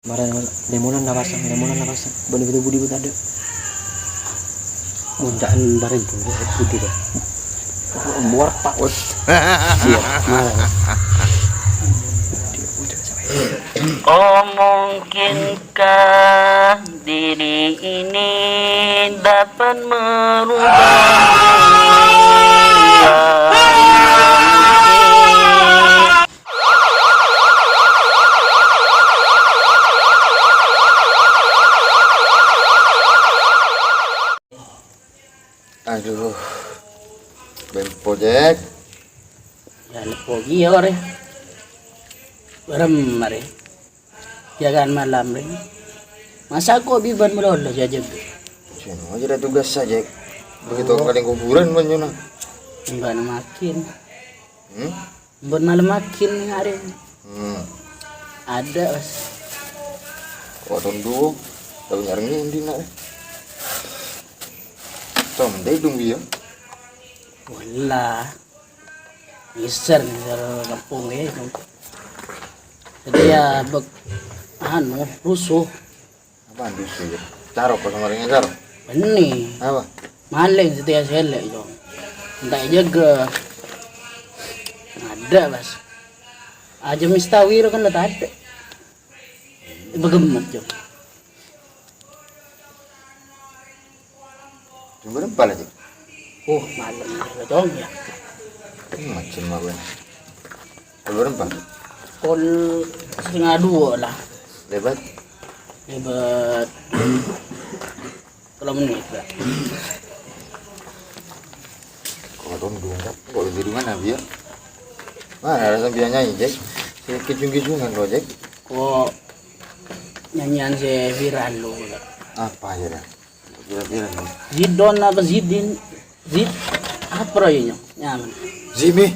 Kemarin lemonan na pasang, begitu budi pun ada. Muntaan bareng putih dah. Buar pak wes. Iya, marah. Oh, mungkinkah diri ini dapat merubah Aduh, Bempo Jack. Ya pogi ore. Barem mare. Jagaan malam re. Masa kok biban melolo saja. Cuma aja ada tugas saja. Begitu kalian kuburan banyak. Mbak makin. Hmm? Mbak malam makin hari. Ada mas. Kau tundu, tahu nyarengnya undi nak. Tom, dia dong dia. Wala. Miser kampung ya. Jadi ya rusuh. Apaan dusu ya? Caro kau sama orangnya caro. Ini Apa? maling setiap selek itu. Entah jaga. Ada mas. Aja mistawir kan tak ada. Begemet jo. Cuma berapa aja? Oh malam dong ya. Macam apa? Berapa? Kol 1:30 lah. Lebat? Lebat. Kalau menit lah. Kau tundu kan? Kau di mana dia? Mana ada sambil nyanyi Jack? Si kicung-kicungan kau Jack. Kok nyanyian si viral lo. Apa aja dah? Kira-kira nih. Zidon apa Zidin? Zid apa ya nyaman? Jimmy.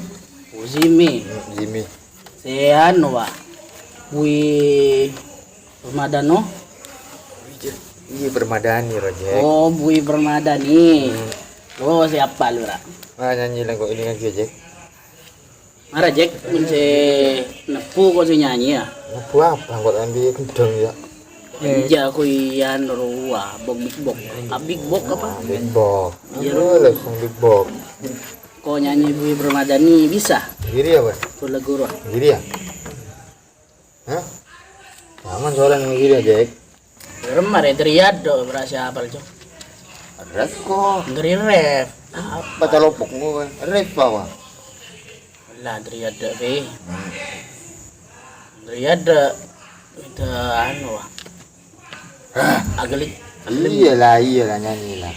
Oh Zimi. Jimmy. Si anu wa. Bui Permadano. Iya bermadani Jack. Oh Bui Permadani. Oh siapa lu ra? Ah nyanyi lah kok ini lagi Jack. Mara Jack mun si nepu kok si nyanyi ya. Apa apa kok ambil kendang ya? Ja ko yan ruwa big bok. Big bok apa? Big Box. Iya, Iya langsung Big Box. Kok nyanyi Bui Permadani bisa? Giri ya, Pak? Tuh lagu roh. Giri ya? Hah? Aman soalnya giri ya, Jack. Remar ya triado berasa apal cok. Ada kok. Ngeri ref. Baca lopokmu kan. Ref apa? Lah triado be. Triado itu anu wah. Agak Iyalah nyanyi lah.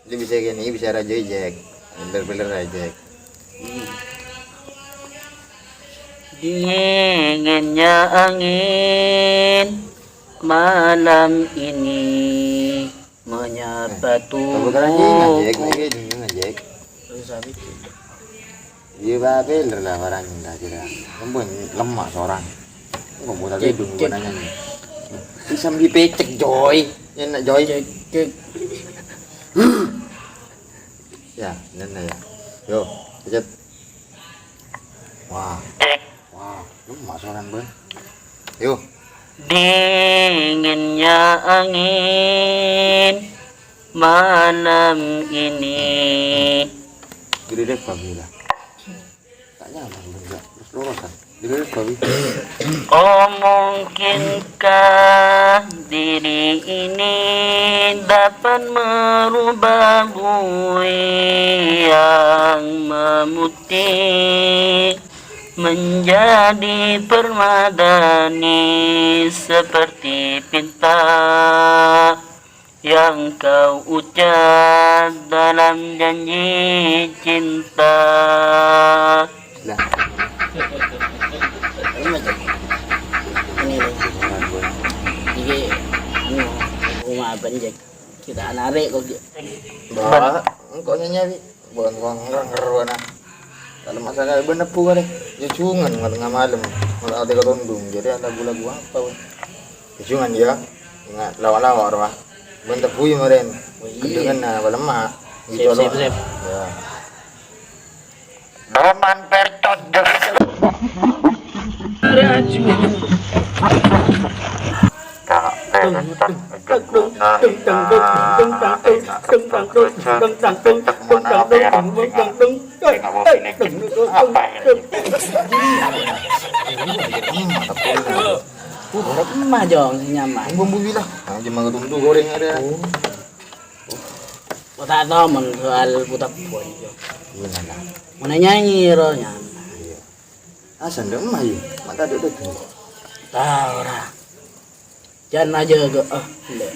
Ini bisa gini, bisa raja Jack. Bener-bener aja Jack. dinginnya angin malam ini menyapa Kalau kalian Jack, tubuhku. lagi dengan Jack. terus habis Dia bener lah orangnya lah kira. Kamu lemah seorang. Kamu mau tadi dulu gua nanya nih. Bisa dipecek Joy. Ya nak Joy. cek Ya, nana ya. Yo, pencet. Wah, lemah seorang bang. Yo, Dinginnya angin malam ini. gede deh babi lah. Tak nyaman benda. Terus lorosan. Gede deh babi. Oh, mungkinkah diri ini dapat merubah bui yang memutih menjadi permadani seperti pinta yang kau ucap dalam janji cinta. Lah, ini lagi orang gue. jadi anu rumah banjek kita narik kok Bah, engkau nyanyi. Bukan orang ngeruan ah. Kalau masalah bener pu deh. Jujungan nggak malam. Kalau ada ketundung, jadi ada lagu apa? Jujungan dia. Ingat lawa-lawa orang. Bentar puy meren. Dengan lemak. Sip. Ya. Roman Pertot Mah jong nyaman. Bumbu bilah. Nah, cuma tunggu goreng ada. Tak tahu men soal putak poin jo. Gimana? Mana nyanyi ro nyaman. Asan dong mah ya. Mata duduk tuh. Tahu ora. Jangan aja ke le.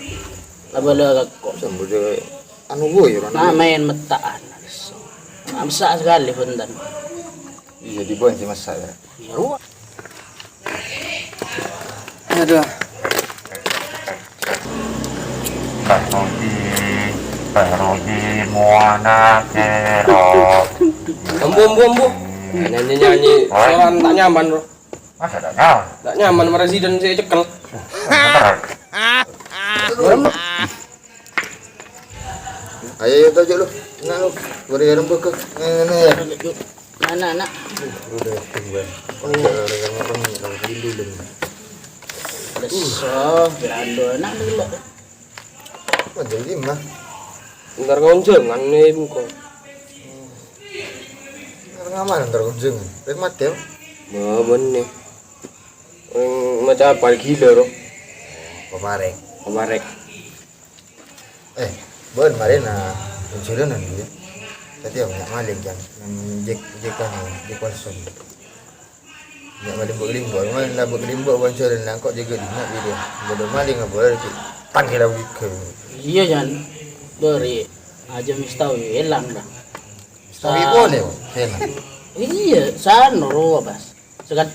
Laba kok. Sambil dia anu gue ya. Nah main metaan. Amsa sekali punten. Iya di bawah sih masak ya. Ru. Aduh. Parogi muana kero. Ambu. Nyanyi soalan tak nyaman bro. Masa tak nyawa? Tak nyaman sama residen saya cekel. Ayo tajuk lu. Nak lu. Goreng garam bekak. Ini ya. Mana nak? Udah tinggal. Orang dulu. Deso, berando nak dulu. Apa jadi mah? Ntar ngonceng kan nih buko. Ngaman ntar kunjung. Rek mati ya. Mau benih. Macam apa gila bro? Pemarek. Kemarin. Bon mari na kunjuran nanti ya. Tadi aku nak maling kan. Jek Walson. Nak maling berlimbah. Maling lah berlimbah kunjuran nak kok jaga dinak video. Bodoh maling apa boleh kita panggil lagi ke. Iya jangan beri aja mistau hilang dah. Tapi boleh kena. Iya, sana ro bas. Sekat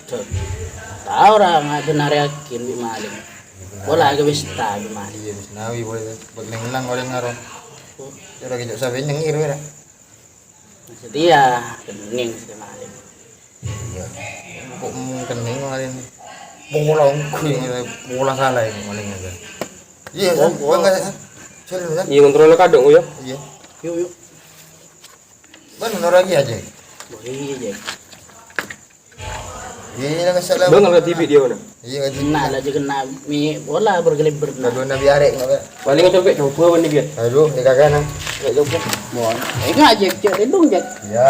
tahu orang ada benar yakin bi maling. Bola ke bista bi maling. Iya, nawi boleh berlengang orang ngaron. Cara kita sampai nyengir merah. Setia kening si maling. Iya. Kok kening kemarin. Bola kuing bola salah ini maling aja. Iya, enggak. Cari kan? Iya kontrolnya kadang ya. Iya. Yuk. Benar lagi aja. Boleh aja. Iya, enggak salah. Bang nggak TV dia mana? Iya, kan. Kena lah je kena mi bola bergelibur nah. Lalu nabi arek enggak. Paling coba benih biar. Aduh, di kagana. Nggak coba. Bon. Ngajak cek hidung cek. Iya.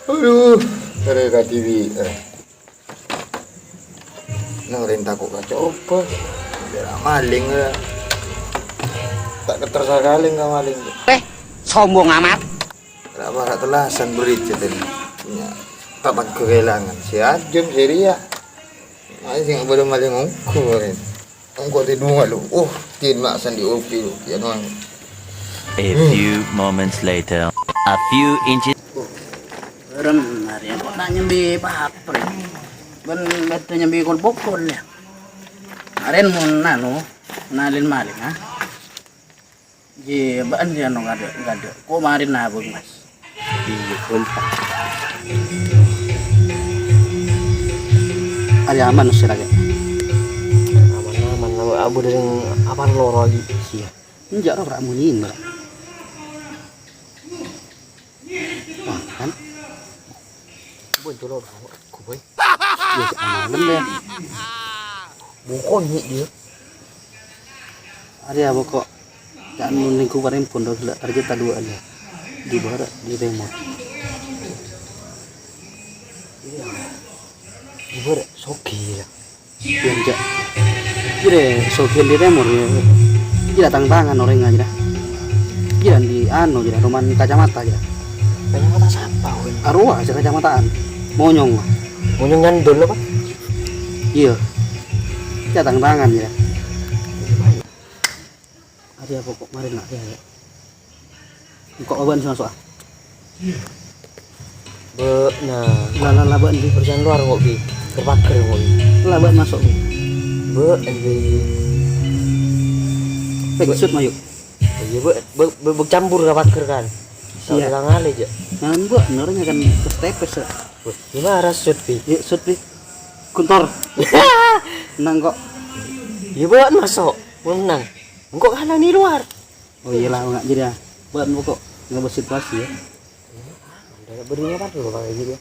Aduh, mereka TV. Nang renta kok kacau apa? Biar maling lah. Tak ketersakaling nggak maling. Sombong amat. Kenapa tak telasan berit jadi punya papan kehilangan si Ajun si Ria. Masih nggak boleh maling ongko. Ongko tidur lu. Tin maksan di opi lu. Ya doang. A few moments later, a few inches. Rem hari kok nak nyembi papri. Ben betul nyembi kol bokol ya. Aren mun nanu nalin maling ha. Ji ban dia no gade. Ko marin nabung mas. Iya umpak. Ari aman sih lagi. Aman. Abu dari apa loro lagi sih. Enggak ora munin lah. Wah kan. Boy tolong aku boy. Ya aman deh. Bukon ni dia. Ari apa kok. Tak nuning ku kemarin pun dah target dua aja. Di barat di remote. Di barat soki ya. Yang jak. Kira sokin di remote ya. Kira tangan orang aja dah. Kira di anu aja roman kacamata aja. Kacamata siapa wen? Arwah aja kacamataan. Monyong mah. Monyong nyandol apa? Iya. Kira tangan aja. Ada apa kok kemarin nak dia ya? Kok awan sama soal? Nah, Laban di perjalanan luar kok bi, terbakar kok. laban masuk bi. Maksud mayuk. Iya bercampur terbakar kan. Iya. Tangan aja. Nah, gua benernya kan kestepes. Gimana rasut bi? Ya sud bi. Kuntor. Nang kok. Iya buat masuk, menang. Kok kalah di luar? Oh iyalah enggak jadi ya. Buat pokok enggak bersituasi ya. Berdua apa tuh kayak gitu ya?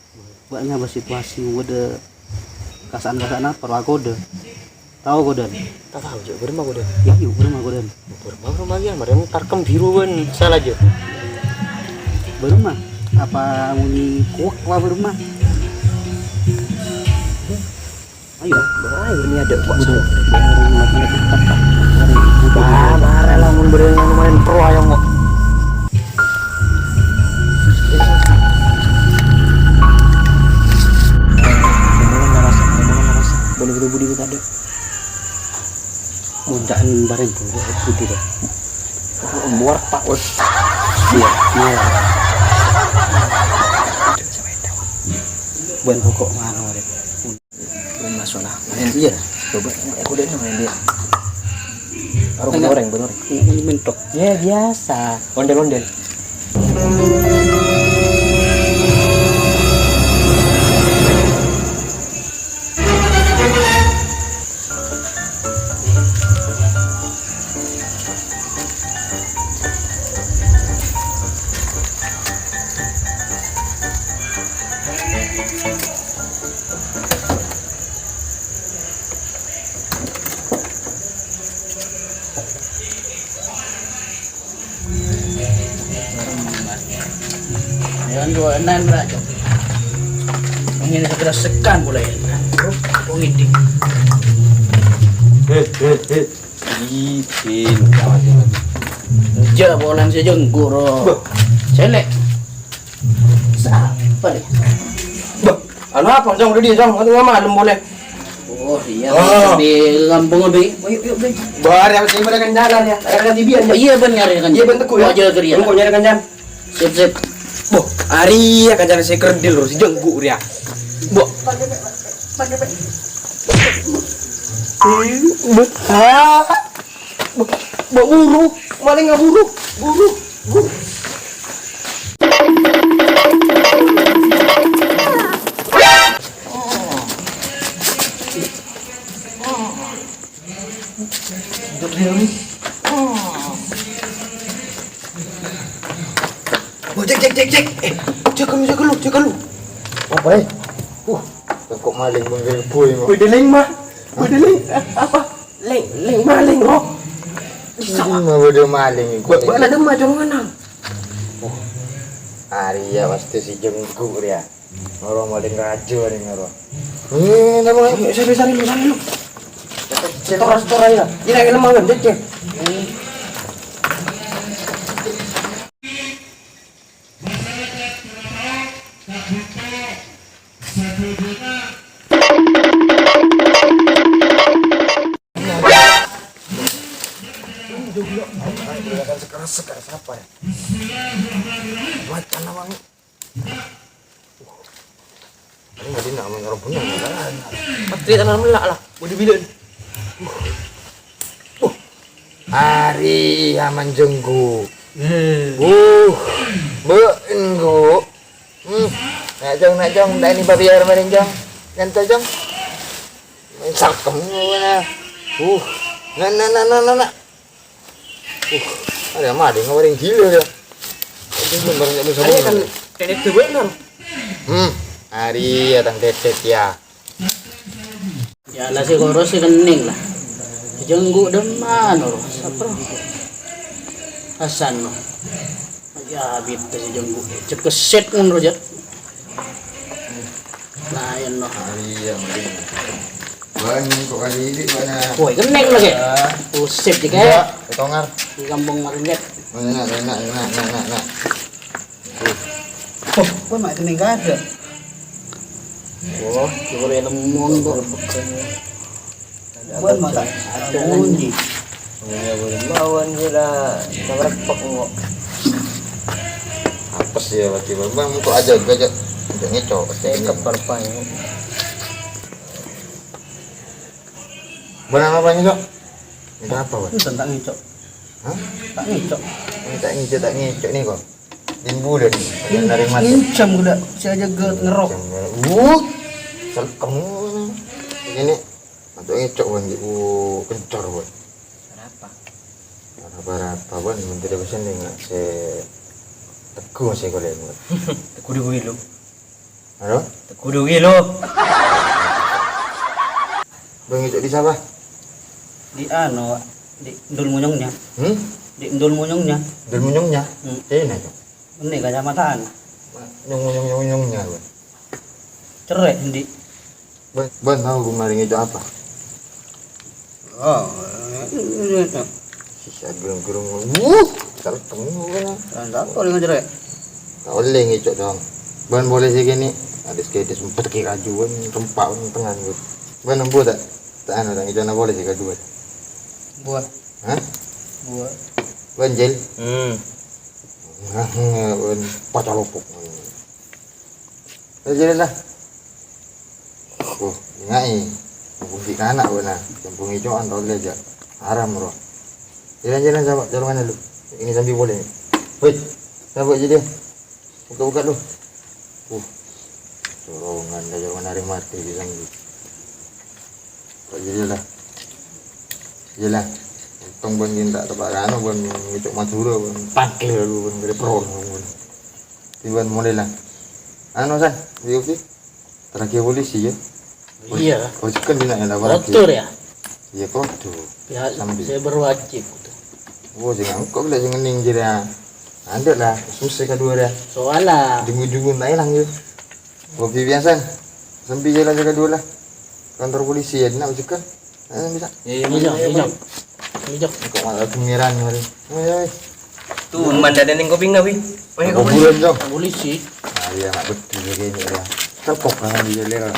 Banyak bersituasi udah kasaan-kasaan apa kode. Tahu kode? Tak tahu juga berma kode. Ya yuk berma kode. Berma ya, mereka tarkem biru kan salah aja. Berma apa muni kuak lah berma. Ayo, Ini ada buat udah. marah lah mun berenang main pro ayo kok. Bener-bener budi buat ada. Mundaan bareng putih dah. Muar pak. Iya, merah. Bukan pokok mana deh. Belum masuk lah. Main dia. Coba aku deh main dia. Baru goreng bener. Ini mentok. Ya biasa. Ondel-ondel. Jangan dua enam beraja. Ini segera sekan pula ya. Pengidik. Ipin. Ja bolan saya jenggur. Celek. Siapa deh? Anu apa jong udah dia jong enggak malam boleh. Oh iya. Di kampung abi. Yuk. Bar yang sing mereka jalan ya. Ada di biar. Iya benar ya kan. Iya bentuk ya. Wajah kerja. Engko nyari kancan. Sip. Boh, ari ya kancan saya kerdil lur si jenggu dia. Boh. Buru, maling nggak buru. Oh, cek. Cek lu. Apa eh? Kok maling menggil boy mo. Deling mah. Apa? Leng maling kok. Ini mah udah maling ikut. Buat ada mah jong manang. Ari ya pasti si jenggu dia. Ngoro maling rajo nih ngoro. Nama Sari lu. Setora ya. Ini lemah kan cek. sekeras apa ya? Macan namanya. Ini nggak dina menyorong punya kan? Pasti tanam melak lah. Mau dibilen. Ari aman jenggu. Beenggu. Nak jong, dah ni babi air main jong. Nanti jong. Masak kamu mana? Nak. Ada mah dia ngawarin gila dia. Itu barang tak bisa Ini kan tenet tu benar. Ari datang tetet ya. Ya lah si koros si kening lah. Jenggu deman loh. Siapa? Hasan loh. Ya habis si jenggu. Cekeset kan rojat. Nah yan loh. Ari ya mending. Banyak kok kali ini mana? Woi kening lagi. Usip juga. Ya, ketongar. Di kampung Maringet. Nak. Oh, kok mak kening gak ada. Oh, coba ya lemong kok. Buat mata ada kunci. Ya boleh lawan sudah. Sabar pok kok. Apa sih ya berarti bang untuk aja gajah untuk ngecok pasti ini. Keperpan. Benang apa ini cok? Ini apa bang? Itu tak ngicok. Hah? Tak ngicok. Ini tak ngecok nih kok. Timbu dan dari mata. Incam gula. Saya jaga ngerok. Kamu ini untuk ngecok bang. Kencor bang. Kenapa? Apa bang? Menteri pesan nih nggak se Teguh sih kau lihat. Kudu gue lo. Halo? Kudu gue lo. Bang itu di siapa? Di di ndul munyongnya. Di ndul munyongnya. Dan munyongnya. Ini aja. Ini kacamataan. Nyong-nyong-nyong-nyongnya. Cerai di. Ban tahu kemarin itu apa? Oh, Sisa gerung-gerung. Tertemu kan. tak tahu dengan cerai. Kau boleh ngicok dong. Ban boleh sih gini. Ada sekali sempat kaki kajuan rempak tengah gitu. Ban nembu tak? Tak ada ngicok na boleh sih kajuan. Buah, Hah? buah. Ban jel. Ban pacalopok. Jadi lah. Oh, ngai. Bukti anak benar. Campur hijauan tau aja. Haram bro. Jalan-jalan sahabat, jalan mana lu? Ini sambil boleh. Wait, sahabat jadi. Buka-buka lu. Dorongan dah jangan hari mati di sana. Tak jadilah. Jelah. Untung ban minta tempat anu ban ngicuk Madura ban pangkil lu ban gede pro ban. Tiban mulai lah. Anu san, di terakhir polisi ya. Iya. Oh, kan dia nak lapor. Kotor ya. Iya kotor. Ya, Sambil. saya berwajib. Oh, jangan kau boleh jangan ning dia. Ada lah, susah kedua dia. Soalnya Jungu-jungu tak hilang je. Kopi biasa. Sambil jalan jaga dua lah. Kantor polisi ya, nak cakap. Bisa. hijau. Kau malah kemiran hari. Oi. Tuh, mana ada yang kopi nggak, Wi? Kau bulan dong. Polisi. Nah, dia nak betul begini dia. Terpok kan dia lera.